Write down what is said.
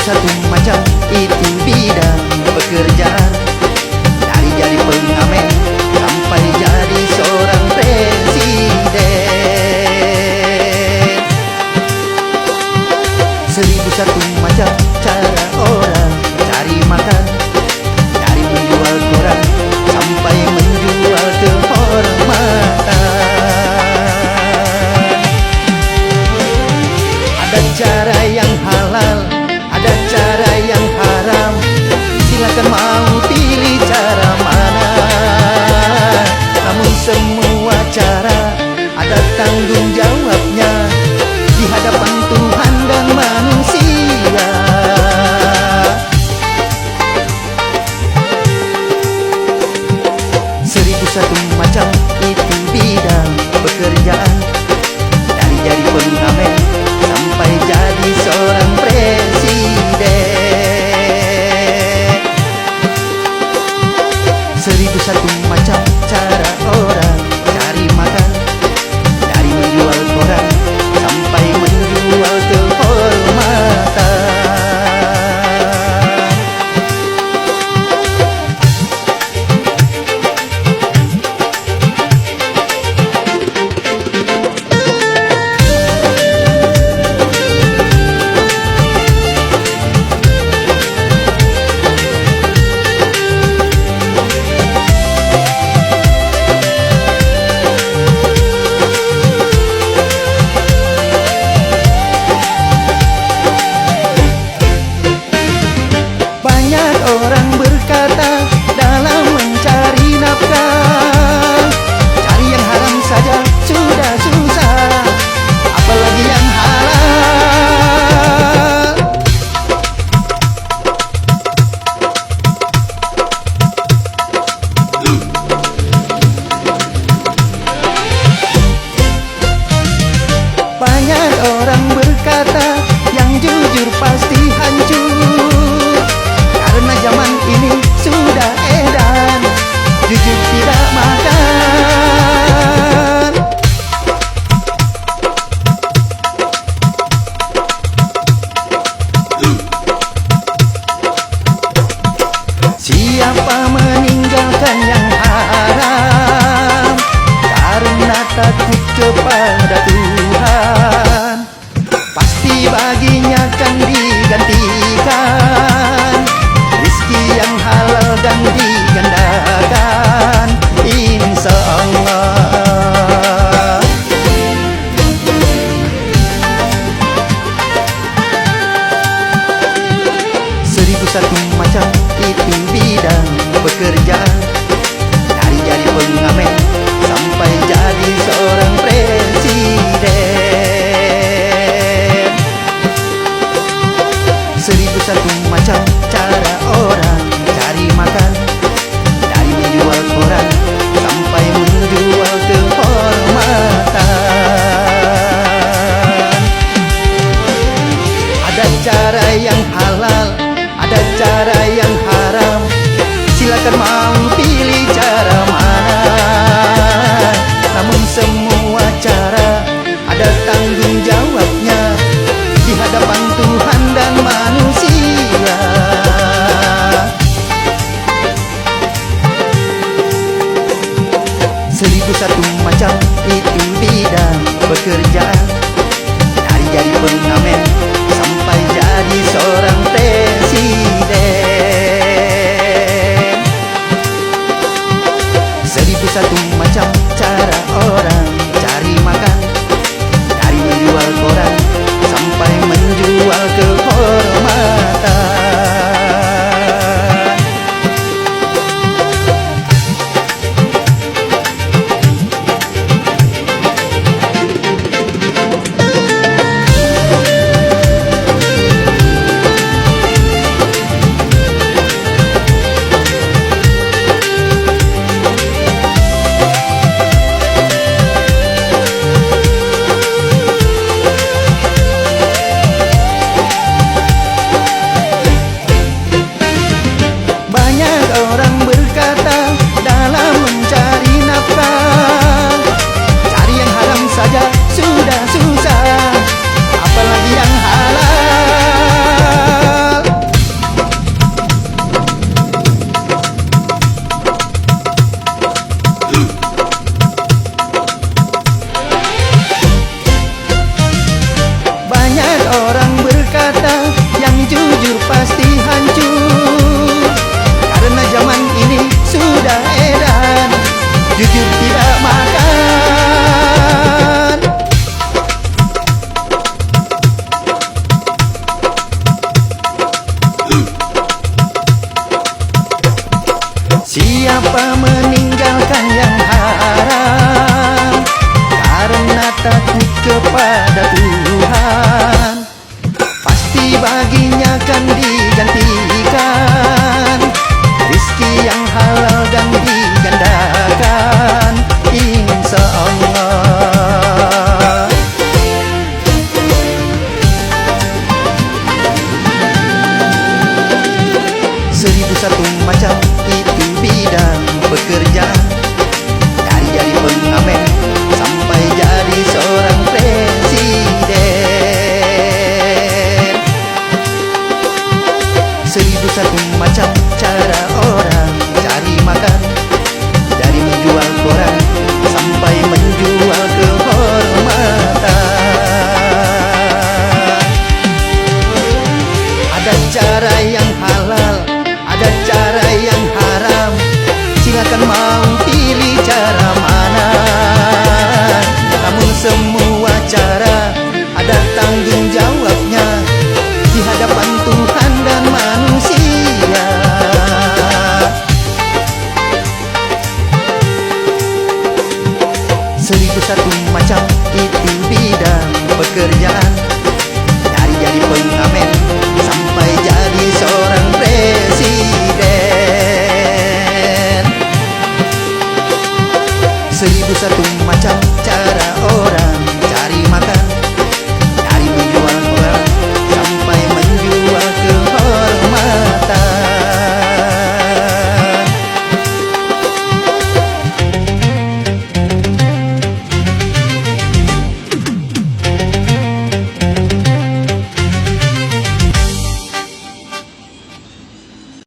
satu macam itu bidang pekerjaan. Dari jadi pengamen sampai jadi seorang presiden. 1001 macam cara orang cari makan. Dari menjual koran sampai menjual kehormatan. Ada cara yang halal, ada cara yang haram. Silakan mau pilih cara mana. Namun semua cara ada tanggung jawabnya di hadapan Tuhan dan manusia. 1001 macam itu bidang pekerjaan. Dari jadi pengamen sampai jadi seorang presiden. 1001 macam cara orang cari makan. Dari menjual koran sampai menjual kehormatan. Orang berkata dalam mencari nafkah, cari yang haram saja sudah susah, apalagi yang halal. Banyak orang berkata yang jujur pasti hancur. Karena zaman ini sudah edan, jujur tidak makan. Siapa meninggalkan yang haram karena takut kepada Tuhan, pasti baginya akan digantikan yang halal dan digandakan, insya Allah. 1001 macam itu bidang pekerjaan. Dari jadi pengamen sampai jadi seorang presiden. 1001 macam cara orang cari makan. Dari menjual koran sampai menjual kehormatan. Ada cara yang halal, ada cara yang haram. Silakan mau pilih cara mana. Namun semua cara ada tanggung jawabnya di hadapan Tuhan dan manusia. 1001 macam itu bidang pekerjaan. Dari jadi pengamen sampai jadi seorang presiden. 1001 macam cara orang cari makan. Dari menjual koran sampai menjual kehormatan. jujur tidak makan. Siapa meninggalkan yang haram karena takut kepada Tuhan, pasti baginya akan digantikan rizki yang halal dan digandakan, insya Allah. Seribu satu macam itu bidang pekerjaan, dari jadi pengamen sampai jadi seorang presiden. Seribu satu macam cara orang cari makan, dari menjual koran sampai menjual kehormatan. Ada cara yang halal, ada cara yang haram, silakan mau pilih cara mana. Namun semua cara ada tanggung jawabnya di hadapan Tuhan dan manusia. Seribu satu macam itu bidang pekerjaan, dari jadi pengamen sampai jadi seorang presiden. Seribu satu macam cara orang cari makan,